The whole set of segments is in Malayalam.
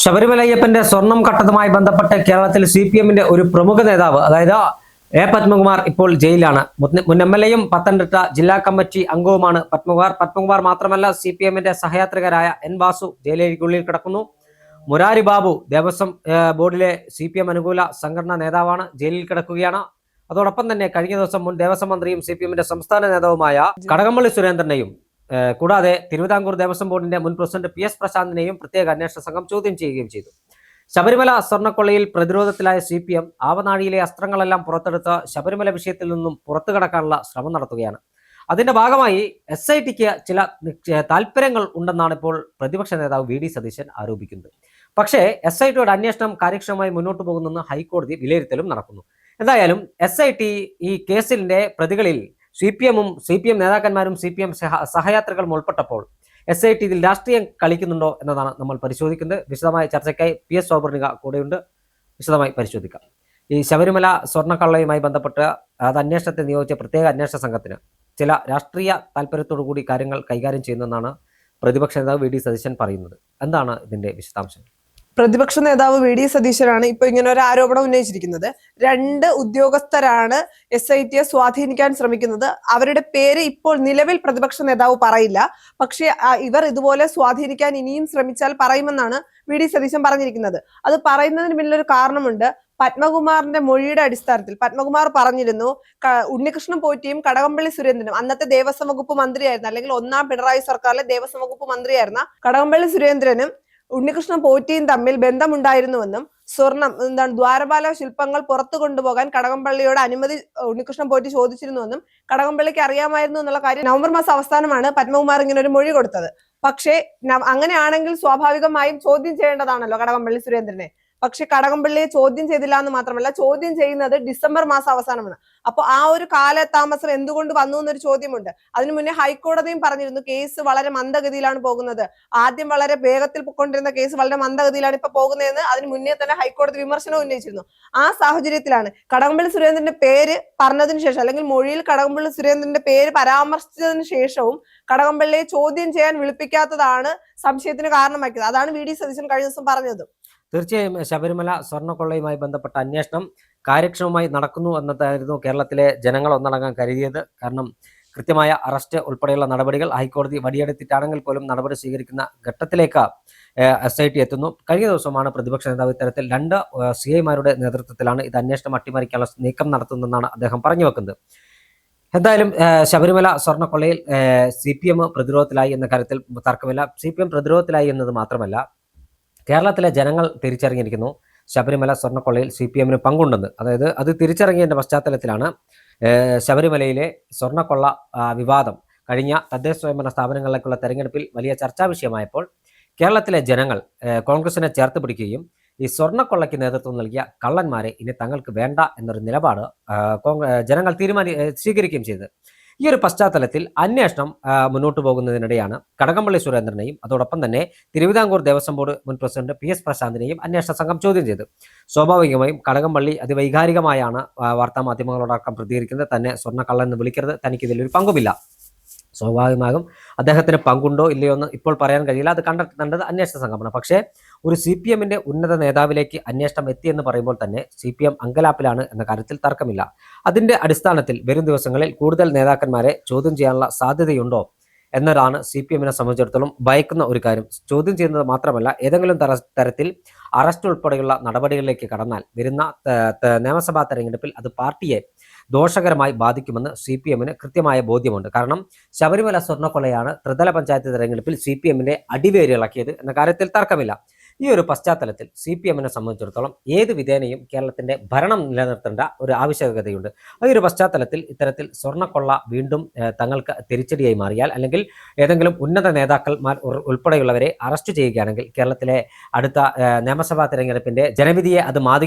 ശബരിമലയ്യപ്പന്റെ സ്വർണം കട്ടതുമായി ബന്ധപ്പെട്ട് കേരളത്തിൽ CPM-ന്റെ ഒരു പ്രമുഖ നേതാവ് അതായത് എ പത്മകുമാർ ഇപ്പോൾ ജയിലിലാണ്. മുൻ MLA-യും പത്തനംതിട്ട ജില്ലാ കമ്മിറ്റി അംഗവുമാണ് പത്മകുമാർ മാത്രമല്ല CPM-ന്റെ സഹയാത്രികരായ N വാസു ജയിലിനുള്ളിൽ കിടക്കുന്നു. മുരാരി ബാബു ദേവസ്വം ബോർഡിലെ CPM അനുകൂല സംഘടനാ നേതാവാണ്, ജയിലിൽ കിടക്കുകയാണ്. അതോടൊപ്പം തന്നെ കഴിഞ്ഞ ദിവസം മുൻ ദേവസ്വം മന്ത്രിയും CPM-ന്റെ സംസ്ഥാന നേതാവുമായ കടകംപള്ളി സുരേന്ദ്രനെയും കൂടാതെ തിരുവിതാംകൂർ ദേവസ്വം ബോർഡിന്റെ മുൻ പ്രസിഡന്റ് PS പ്രശാന്തിനെയും പ്രത്യേക അന്വേഷണ സംഘം ചോദ്യം ചെയ്യുകയും ചെയ്തു. ശബരിമല സ്വർണ്ണക്കൊള്ളയിൽ പ്രതിരോധത്തിലായ CPM ആവനാഴിയിലെ അസ്ത്രങ്ങളെല്ലാം പുറത്തെടുത്ത് ശബരിമല വിഷയത്തിൽ നിന്നും പുറത്തു കടക്കാനുള്ള ശ്രമം നടത്തുകയാണ്. അതിന്റെ ഭാഗമായി SITക്ക് ചില താല്പര്യങ്ങൾ ഉണ്ടെന്നാണ് ഇപ്പോൾ പ്രതിപക്ഷ നേതാവ് VD സതീശൻ ആരോപിക്കുന്നത്. പക്ഷേ SITയുടെ അന്വേഷണം കാര്യക്ഷമമായി മുന്നോട്ട് പോകുന്നെന്ന് ഹൈക്കോടതി വിലയിരുത്തലും നടക്കുന്നു. എന്തായാലും SIT ഈ കേസിന്റെ പ്രതികളിൽ CPM നേതാക്കന്മാരും CPM സഹയാത്രികളും ഉൾപ്പെട്ടപ്പോൾ SIT ഇതിൽ രാഷ്ട്രീയം കളിക്കുന്നുണ്ടോ എന്നതാണ് നമ്മൾ പരിശോധിക്കുന്നത്. വിശദമായ ചർച്ചയ്ക്കായി PS സൗപർണിക കൂടെയുണ്ട്. വിശദമായി പരിശോധിക്കാം. ഈ ശബരിമല സ്വർണ്ണക്കള്ളയുമായി ബന്ധപ്പെട്ട് അത് അന്വേഷണത്തെ നിയോഗിച്ച പ്രത്യേക അന്വേഷണ സംഘത്തിന് ചില രാഷ്ട്രീയ താല്പര്യത്തോടു കൂടി കാര്യങ്ങൾ കൈകാര്യം ചെയ്യുന്നതെന്നാണ് പ്രതിപക്ഷ നേതാവ് VD സതീശൻ പറയുന്നത്. എന്താണ് ഇതിന്റെ വിശദാംശം? പ്രതിപക്ഷ നേതാവ് VD സതീശനാണ് ഇപ്പൊ ഇങ്ങനെ ഒരു ആരോപണം ഉന്നയിച്ചിരിക്കുന്നത്. 2 ഉദ്യോഗസ്ഥരാണ് SITയെ സ്വാധീനിക്കാൻ ശ്രമിക്കുന്നത്. അവരുടെ പേര് ഇപ്പോൾ നിലവിൽ പ്രതിപക്ഷ നേതാവ് പറയില്ല. പക്ഷെ ഇവർ ഇതുപോലെ സ്വാധീനിക്കാൻ ഇനിയും ശ്രമിച്ചാൽ പറയുമെന്നാണ് VD സതീശൻ പറഞ്ഞിരിക്കുന്നത്. അത് പറയുന്നതിന് പിന്നിലൊരു കാരണമുണ്ട്. പത്മകുമാറിന്റെ മൊഴിയുടെ അടിസ്ഥാനത്തിൽ പത്മകുമാർ പറഞ്ഞിരുന്നു, ഉണ്ണികൃഷ്ണൻ പോറ്റിയും കടകംപള്ളി സുരേന്ദ്രനും അന്നത്തെ ദേവസ്വം വകുപ്പ് മന്ത്രിയായിരുന്നു, അല്ലെങ്കിൽ 1ാം പിണറായി സർക്കാരിലെ ദേവസ്വം വകുപ്പ് മന്ത്രിയായിരുന്ന കടകംപള്ളി സുരേന്ദ്രനും ഉണ്ണികൃഷ്ണൻ പോറ്റിയും തമ്മിൽ ബന്ധമുണ്ടായിരുന്നുവെന്നും ദ്വാരപാല ശില്പങ്ങൾ പുറത്തു കൊണ്ടുപോകാൻ കടകംപള്ളിയോട് അനുമതി ഉണ്ണികൃഷ്ണൻ പോറ്റി ചോദിച്ചിരുന്നുവെന്നും കടകംപള്ളിക്ക് അറിയാമായിരുന്നു എന്നുള്ള കാര്യം നവംബർ മാസം അവസാനമാണ് പത്മകുമാർ ഇങ്ങനെ ഒരു മൊഴി കൊടുത്തത്. പക്ഷേ അങ്ങനെയാണെങ്കിൽ സ്വാഭാവികമായും ചോദ്യം ചെയ്യേണ്ടതാണല്ലോ കടകംപള്ളി സുരേന്ദ്രനെ. പക്ഷെ കടകംപള്ളിയെ ചോദ്യം ചെയ്തില്ല എന്ന് മാത്രമല്ല, ചോദ്യം ചെയ്യുന്നത് ഡിസംബർ മാസം അവസാനമാണ്. അപ്പൊ ആ ഒരു കാലതാമസം എന്തുകൊണ്ട് വന്നു എന്നൊരു ചോദ്യമുണ്ട്. അതിനു മുന്നേ ഹൈക്കോടതിയും പറഞ്ഞിരുന്നു കേസ് വളരെ മന്ദഗതിയിലാണ് പോകുന്നത്, ആദ്യം വളരെ വേഗത്തിൽ പൊക്കൊണ്ടിരുന്ന കേസ് വളരെ മന്ദഗതിയിലാണ് ഇപ്പൊ പോകുന്നതെന്ന് അതിന് മുന്നേ തന്നെ ഹൈക്കോടതി വിമർശനം ഉന്നയിച്ചിരുന്നു. ആ സാഹചര്യത്തിലാണ് കടകംപള്ളി സുരേന്ദ്രന്റെ പേര് പറഞ്ഞതിന് ശേഷം, അല്ലെങ്കിൽ മൊഴിയിൽ കടകംപള്ളി സുരേന്ദ്രന്റെ പേര് പരാമർശിച്ചതിന് ശേഷവും കടകംപള്ളിയെ ചോദ്യം ചെയ്യാൻ വിളിപ്പിക്കാത്തതാണ് സംശയത്തിന് കാരണമാക്കിയത്. അതാണ് VD സതീശൻ കഴിഞ്ഞ ദിവസം പറഞ്ഞത്. തീർച്ചയായും ശബരിമല സ്വർണ്ണക്കൊള്ളയുമായി ബന്ധപ്പെട്ട അന്വേഷണം കാര്യക്ഷമമായി നടക്കുന്നു എന്നതായിരുന്നു കേരളത്തിലെ ജനങ്ങൾ ഒന്നടങ്കം കരുതിയത്. കാരണം കൃത്യമായ അറസ്റ്റ് ഉൾപ്പെടെയുള്ള നടപടികൾ ഹൈക്കോടതി വടിയെടുത്തിട്ടാണെങ്കിൽ പോലും നടപടി സ്വീകരിക്കുന്ന ഘട്ടത്തിലേക്ക് SIT എത്തുന്നു. കഴിഞ്ഞ ദിവസമാണ് പ്രതിപക്ഷ നേതാവ് ഇത്തരത്തിൽ 2 CIമാരുടെ നേതൃത്വത്തിലാണ് ഇത് അന്വേഷണം അട്ടിമറിക്കാനുള്ള നീക്കം നടത്തുന്നതെന്നാണ് അദ്ദേഹം പറഞ്ഞു വെക്കുന്നത്. എന്തായാലും ശബരിമല സ്വർണ്ണക്കൊള്ളയിൽ CPM പ്രതിരോധത്തിലായി എന്ന കാര്യത്തിൽ തർക്കമില്ല. CPM പ്രതിരോധത്തിലായി എന്നത് മാത്രമല്ല, കേരളത്തിലെ ജനങ്ങൾ തിരിച്ചറിഞ്ഞിരിക്കുന്നു ശബരിമല സ്വർണ്ണക്കൊള്ളയിൽ CPM-ന് പങ്കുണ്ടെന്ന്. അതായത് അത് തിരിച്ചറിഞ്ഞതിൻ്റെ പശ്ചാത്തലത്തിലാണ് ശബരിമലയിലെ സ്വർണ്ണക്കൊള്ള വിവാദം കഴിഞ്ഞ തദ്ദേശ സ്വയംഭരണ സ്ഥാപനങ്ങളിലേക്കുള്ള തെരഞ്ഞെടുപ്പിൽ വലിയ ചർച്ചാ വിഷയമായപ്പോൾ കേരളത്തിലെ ജനങ്ങൾ കോൺഗ്രസിനെ ചേർത്ത് പിടിക്കുകയും ഈ സ്വർണ്ണക്കൊള്ളയ്ക്ക് നേതൃത്വം നൽകിയ കള്ളന്മാരെ ഇനി തങ്ങൾക്ക് വേണ്ട എന്നൊരു നിലപാട് ജനങ്ങൾ സ്വീകരിക്കുകയും ചെയ്തത്. ഈ ഒരു പശ്ചാത്തലത്തിൽ അന്വേഷണം മുന്നോട്ട് പോകുന്നതിനിടെയാണ് കടകംപള്ളി സുരേന്ദ്രനെയും അതോടൊപ്പം തന്നെ തിരുവിതാംകൂർ ദേവസ്വം ബോർഡ് മുൻ പ്രസിഡന്റ് PS പ്രശാന്തിനെയും അന്വേഷണ സംഘം ചോദ്യം ചെയ്തു. സ്വാഭാവികമായും കടകംപള്ളി അതിവൈകാരികമായാണ് വാർത്താമാധ്യമങ്ങളോടക്കം പ്രതികരിക്കുന്നത്. തന്നെ സ്വർണ്ണക്കള്ളൻ എന്ന് വിളിക്കരുത്, തനിക്ക് ഇതിലൊരു പങ്കുമില്ല. സ്വാഭാവികമാകും അദ്ദേഹത്തിന് പങ്കുണ്ടോ ഇല്ലയോ എന്ന് ഇപ്പോൾ പറയാൻ കഴിയില്ല, അത് കണ്ടെത്തേണ്ടത് അന്വേഷണ സംഘമാണ്. പക്ഷേ ഒരു CPM-ന്റെ ഉന്നത നേതാവിലേക്ക് അന്വേഷണം എത്തിയെന്ന് പറയുമ്പോൾ തന്നെ CPM അങ്കലാപ്പിലാണ് എന്ന കാര്യത്തിൽ തർക്കമില്ല. അതിന്റെ അടിസ്ഥാനത്തിൽ വരും ദിവസങ്ങളിൽ കൂടുതൽ നേതാക്കന്മാരെ ചോദ്യം ചെയ്യാനുള്ള സാധ്യതയുണ്ടോ എന്നതാണ് CPM-നെ സംബന്ധിച്ചിടത്തോളം ഭയക്കുന്ന ഒരു കാര്യം. ചോദ്യം ചെയ്യുന്നത് മാത്രമല്ല, ഏതെങ്കിലും തരത്തിൽ അറസ്റ്റ് ഉൾപ്പെടെയുള്ള നടപടികളിലേക്ക് കടന്നാൽ വരുന്ന നിയമസഭാ തെരഞ്ഞെടുപ്പിൽ അത് പാർട്ടിയെ ദോഷകരമായി ബാധിക്കുമെന്ന് CPM-ന് കൃത്യമായ ബോധ്യമുണ്ട്. കാരണം ശബരിമല സ്വർണ്ണക്കൊള്ളയാണ് ത്രിതല പഞ്ചായത്ത് തെരഞ്ഞെടുപ്പിൽ CPM-ന്റെ അടിവേര് ഇളക്കിയത് എന്ന കാര്യത്തിൽ തർക്കമില്ല. ഈ ഒരു പശ്ചാത്തലത്തിൽ CPM-നെ സംബന്ധിച്ചിടത്തോളം ഏത് വിധേനയും കേരളത്തിന്റെ ഭരണം നിലനിർത്തേണ്ട ഒരു ആവശ്യകതയുണ്ട്. ഈ ഒരു പശ്ചാത്തലത്തിൽ ഇത്തരത്തിൽ സ്വർണ്ണക്കൊള്ള വീണ്ടും തങ്ങൾക്ക് തിരിച്ചടിയായി മാറിയാൽ, അല്ലെങ്കിൽ ഏതെങ്കിലും ഉന്നത നേതാക്കന്മാർ ഉൾപ്പെടെയുള്ളവരെ അറസ്റ്റ് ചെയ്യുകയാണെങ്കിൽ കേരളത്തിലെ അടുത്ത നിയമസഭാ തെരഞ്ഞെടുപ്പിന്റെ ജനവിധിയെ അത്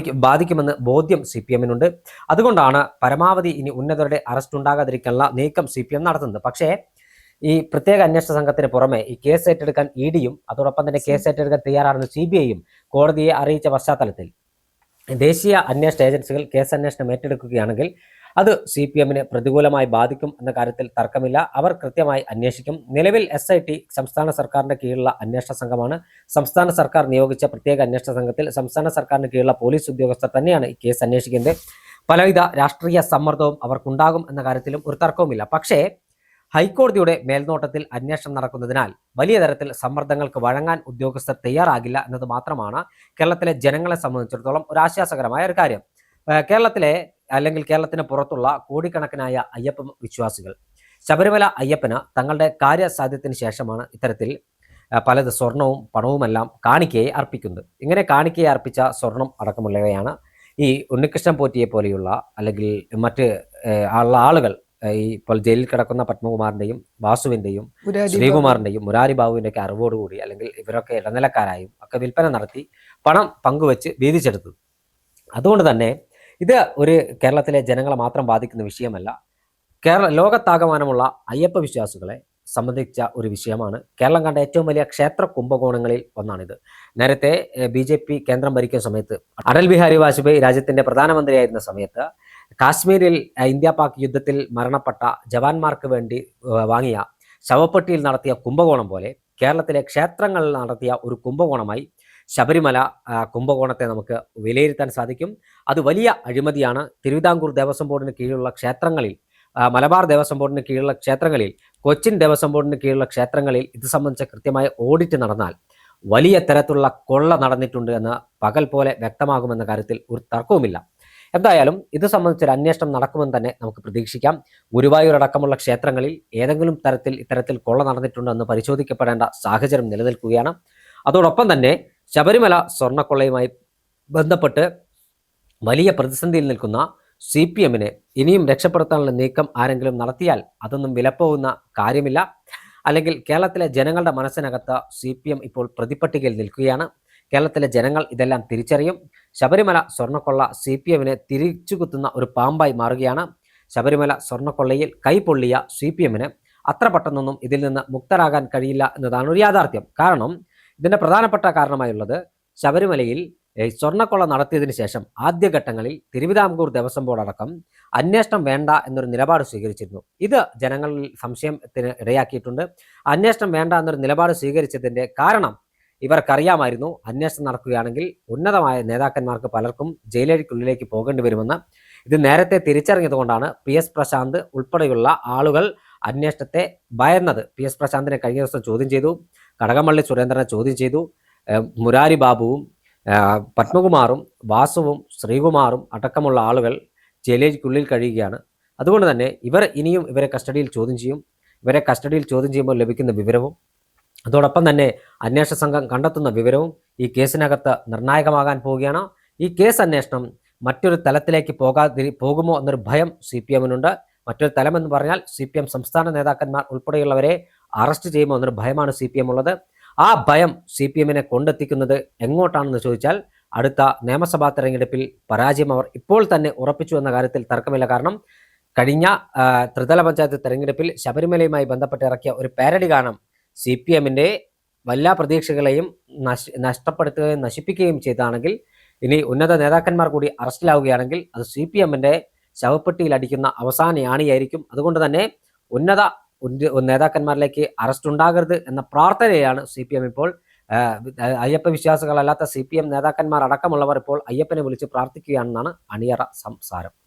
ബാധിക്കുമെന്ന് ബോധ്യം CPM-നുണ്ട്. അതുകൊണ്ടാണ് പരമാവധി ഇനി ഉന്നതരുടെ അറസ്റ്റ് ഉണ്ടാകാതിരിക്കാനുള്ള നീക്കം CPM നടത്തുന്നത്. പക്ഷേ ഈ പ്രത്യേക അന്വേഷണ സംഘത്തിന് പുറമെ ഈ കേസ് ഏറ്റെടുക്കാൻ ED-യും അതോടൊപ്പം തന്നെ കേസ് ഏറ്റെടുക്കാൻ തയ്യാറാണെന്ന് CBI-യും കോടതിയെ അറിയിച്ച പശ്ചാത്തലത്തിൽ ദേശീയ അന്വേഷണ ഏജൻസികൾ കേസ് അന്വേഷണം ഏറ്റെടുക്കുകയാണെങ്കിൽ അത് CPM-ന് പ്രതികൂലമായി ബാധിക്കും എന്ന കാര്യത്തിൽ തർക്കമില്ല. അവർ കൃത്യമായി അന്വേഷിക്കും. നിലവിൽ SIT സംസ്ഥാന സർക്കാരിന്റെ കീഴിലുള്ള അന്വേഷണ സംഘമാണ്. സംസ്ഥാന സർക്കാർ നിയോഗിച്ച പ്രത്യേക അന്വേഷണ സംഘത്തിൽ സംസ്ഥാന സർക്കാരിന് കീഴിലുള്ള പോലീസ് ഉദ്യോഗസ്ഥർ തന്നെയാണ് ഈ കേസ് അന്വേഷിക്കുന്നത്. പലവിധ രാഷ്ട്രീയ സമ്മർദ്ദവും അവർക്കുണ്ടാകും എന്ന കാര്യത്തിലും ഒരു തർക്കവുമില്ല. പക്ഷേ ഹൈക്കോടതിയുടെ മേൽനോട്ടത്തിൽ അന്വേഷണം നടക്കുന്നതിനാൽ വലിയ തരത്തിൽ സമ്മർദ്ദങ്ങൾക്ക് വഴങ്ങാൻ ഉദ്യോഗസ്ഥർ തയ്യാറാകില്ല എന്നത് മാത്രമാണ് കേരളത്തിലെ ജനങ്ങളെ സംബന്ധിച്ചിടത്തോളം ഒരു ആശ്വാസകരമായ ഒരു കാര്യം. കേരളത്തിലെ അല്ലെങ്കിൽ കേരളത്തിന് പുറത്തുള്ള കോടിക്കണക്കിനായ അയ്യപ്പ വിശ്വാസികൾ ശബരിമല അയ്യപ്പന് തങ്ങളുടെ കാര്യസാധ്യത്തിന് ശേഷമാണ് ഇത്തരത്തിൽ പലത് സ്വർണവും പണവുമെല്ലാം കാണിക്കയെ അർപ്പിക്കുന്നത്. ഇങ്ങനെ കാണിക്കയെ അർപ്പിച്ച സ്വർണം അടക്കമുള്ളവയാണ് ഈ ഉണ്ണികൃഷ്ണൻ പോറ്റിയെ പോലെയുള്ള അല്ലെങ്കിൽ മറ്റ് ആളുകൾ ഈ ഇപ്പോൾ ജയിലിൽ കിടക്കുന്ന പത്മകുമാറിന്റെയും വാസുവിന്റെയും ശ്രീകുമാറിന്റെയും മുരാരി ബാബുവിൻ്റെയൊക്കെ അറിവോടുകൂടി അല്ലെങ്കിൽ ഇവരൊക്കെ ഇടനിലക്കാരായും ഒക്കെ വിൽപ്പന നടത്തി പണം പങ്കുവെച്ച് വീതിച്ചെടുത്തത്. അതുകൊണ്ട് തന്നെ ഇത് ഒരു കേരളത്തിലെ ജനങ്ങളെ മാത്രം ബാധിക്കുന്ന വിഷയമല്ല. ലോകത്താകമാനമുള്ള അയ്യപ്പ വിശ്വാസികളെ സംബന്ധിച്ച ഒരു വിഷയമാണ്. കേരളം കണ്ട ഏറ്റവും വലിയ ക്ഷേത്ര കുംഭകോണങ്ങളിൽ ഒന്നാണിത്. നേരത്തെ BJP കേന്ദ്രം ഭരിക്കുന്ന സമയത്ത് അടൽ ബിഹാരി വാജ്പേയി രാജ്യത്തിന്റെ പ്രധാനമന്ത്രിയായിരുന്ന സമയത്ത് കാശ്മീരിൽ ഇന്ത്യ പാക് യുദ്ധത്തിൽ മരണപ്പെട്ട ജവാന്മാർക്ക് വേണ്ടി വാങ്ങിയ ശവപ്പെട്ടിയിൽ നടത്തിയ കുംഭകോണം പോലെ കേരളത്തിലെ ക്ഷേത്രങ്ങളിൽ നടത്തിയ ഒരു കുംഭകോണമായി ശബരിമല കുംഭകോണത്തെ നമുക്ക് വിലയിരുത്താൻ സാധിക്കും. അത് വലിയ അഴിമതിയാണ്. തിരുവിതാംകൂർ ദേവസ്വം ബോർഡിന് കീഴിലുള്ള ക്ഷേത്രങ്ങളിൽ, മലബാർ ദേവസ്വം ബോർഡിന് കീഴിലുള്ള ക്ഷേത്രങ്ങളിൽ, കൊച്ചിൻ ദേവസ്വം ബോർഡിന് കീഴിലുള്ള ക്ഷേത്രങ്ങളിൽ ഇത് സംബന്ധിച്ച കൃത്യമായ ഓഡിറ്റ് നടന്നാൽ വലിയ തരത്തിലുള്ള കൊള്ള നടന്നിട്ടുണ്ട് എന്ന് പകൽ പോലെ വ്യക്തമാകുമെന്ന കാര്യത്തിൽ ഒരു തർക്കവുമില്ല. എന്തായാലും ഇത് സംബന്ധിച്ചൊരു അന്വേഷണം നടക്കുമെന്ന് തന്നെ നമുക്ക് പ്രതീക്ഷിക്കാം. ഗുരുവായൂർ അടക്കമുള്ള ക്ഷേത്രങ്ങളിൽ ഏതെങ്കിലും തരത്തിൽ ഇത്തരത്തിൽ കൊള്ള നടന്നിട്ടുണ്ടെന്ന് പരിശോധിക്കപ്പെടേണ്ട സാഹചര്യം നിലനിൽക്കുകയാണ്. അതോടൊപ്പം തന്നെ ശബരിമല സ്വർണ്ണക്കൊള്ളയുമായി ബന്ധപ്പെട്ട് വലിയ പ്രതിസന്ധിയിൽ നിൽക്കുന്ന CPM-നെ ഇനിയും രക്ഷപ്പെടുത്താനുള്ള നീക്കം ആരെങ്കിലും നടത്തിയാൽ അതൊന്നും വിലപ്പോകുന്ന കാര്യമില്ല. അല്ലെങ്കിൽ കേരളത്തിലെ ജനങ്ങളുടെ മനസ്സിനകത്ത് CPM ഇപ്പോൾ പ്രതിപട്ടികയിൽ നിൽക്കുകയാണ്. കേരളത്തിലെ ജനങ്ങൾ ഇതെല്ലാം തിരിച്ചറിയും. ശബരിമല സ്വർണ്ണക്കൊള്ള CPM-നെ തിരിച്ചുകുത്തുന്ന ഒരു പാമ്പായി മാറുകയാണ്. ശബരിമല സ്വർണ്ണക്കൊള്ളയിൽ കൈപൊള്ളിയ CPM-ന് അത്ര പെട്ടെന്നൊന്നും ഇതിൽ നിന്ന് മുക്തരാകാൻ കഴിയില്ല എന്നതാണ് ഒരു യാഥാർത്ഥ്യം. കാരണം ഇതിന്റെ പ്രധാനപ്പെട്ട കാരണമായുള്ളത് ശബരിമലയിൽ സ്വർണ്ണക്കൊള്ള നടത്തിയതിനു ശേഷം ആദ്യഘട്ടങ്ങളിൽ തിരുവിതാംകൂർ ദേവസ്വം ബോർഡ് അടക്കം അന്വേഷണം വേണ്ട എന്നൊരു നിലപാട് സ്വീകരിച്ചിരുന്നു. ഇത് ജനങ്ങളിൽ സംശയത്തിന് ഇടയാക്കിയിട്ടുണ്ട്. അന്വേഷണം വേണ്ട എന്നൊരു നിലപാട് സ്വീകരിച്ചതിന്റെ കാരണം ഇവർക്കറിയാമായിരുന്നു അന്വേഷണം നടക്കുകയാണെങ്കിൽ ഉന്നതമായ നേതാക്കന്മാർക്ക് പലർക്കും ജയിലഴിക്കുള്ളിലേക്ക് പോകേണ്ടി വരുമെന്ന്. ഇത് നേരത്തെ തിരിച്ചറിഞ്ഞതുകൊണ്ടാണ് PS പ്രശാന്ത് ഉൾപ്പെടെയുള്ള ആളുകൾ അന്വേഷണത്തെ ഭയന്നത്. PS പ്രശാന്തിനെ കഴിഞ്ഞ ദിവസം ചോദ്യം ചെയ്തു, കടകംപള്ളി സുരേന്ദ്രനെ ചോദ്യം ചെയ്തു, മുരാരി ബാബുവും പത്മകുമാറും വാസുവും ശ്രീകുമാറും അടക്കമുള്ള ആളുകൾ ജയിലിനുള്ളിൽ കഴിയുകയാണ്. അതുകൊണ്ട് തന്നെ ഇവർ ഇനിയും ഇവരെ കസ്റ്റഡിയിൽ ചോദ്യം ചെയ്യും. ഇവരെ കസ്റ്റഡിയിൽ ചോദ്യം ചെയ്യുമ്പോൾ ലഭിക്കുന്ന വിവരവും അതോടൊപ്പം തന്നെ അന്വേഷണ സംഘം കണ്ടെത്തുന്ന വിവരവും ഈ കേസിനകത്ത് നിർണായകമാകാൻ പോവുകയാണ്. ഈ കേസ് അന്വേഷണം മറ്റൊരു തലത്തിലേക്ക് പോകുമോ എന്നൊരു ഭയം CPM-നുണ്ട്. മറ്റൊരു തലമെന്ന് പറഞ്ഞാൽ CPM സംസ്ഥാന നേതാക്കന്മാർ ഉൾപ്പെടെയുള്ളവരെ അറസ്റ്റ് ചെയ്യുമോ എന്നൊരു ഭയമാണ് CPM ഉള്ളത്. ആ ഭയം CPM-നെ കൊണ്ടെത്തിക്കുന്നത് എങ്ങോട്ടാണെന്ന് ചോദിച്ചാൽ അടുത്ത നിയമസഭാ തെരഞ്ഞെടുപ്പിൽ പരാജയം അവർ ഇപ്പോൾ തന്നെ ഉറപ്പിച്ചു എന്ന കാര്യത്തിൽ തർക്കമില്ല. കാരണം കഴിഞ്ഞ ത്രിതല പഞ്ചായത്ത് തെരഞ്ഞെടുപ്പിൽ ശബരിമലയുമായി ബന്ധപ്പെട്ട് ഇറക്കിയ ഒരു പാരഡി ഗാനം CPM-ന്റെ എല്ലാ പ്രതീക്ഷകളെയും നഷ്ടപ്പെടുത്തുകയും നശിപ്പിക്കുകയും ചെയ്താണെങ്കിൽ ഇനി ഉന്നത നേതാക്കന്മാർ കൂടി അറസ്റ്റിലാവുകയാണെങ്കിൽ അത് CPM-ന്റെ ശവപ്പെട്ടിയിൽ അടിക്കുന്ന അവസാന യാണിയായിരിക്കും. അതുകൊണ്ട് തന്നെ ഉന്നത നേതാക്കന്മാരിലേക്ക് അറസ്റ്റ് ഉണ്ടാകരുത് എന്ന പ്രാർത്ഥനയാണ് CPM ഇപ്പോൾ. അയ്യപ്പ വിശ്വാസികളല്ലാത്ത CPM നേതാക്കന്മാർ അടക്കമുള്ളവർ ഇപ്പോൾ അയ്യപ്പനെ വിളിച്ച് പ്രാർത്ഥിക്കുകയാണെന്നാണ് അണിയറ സംസാരം.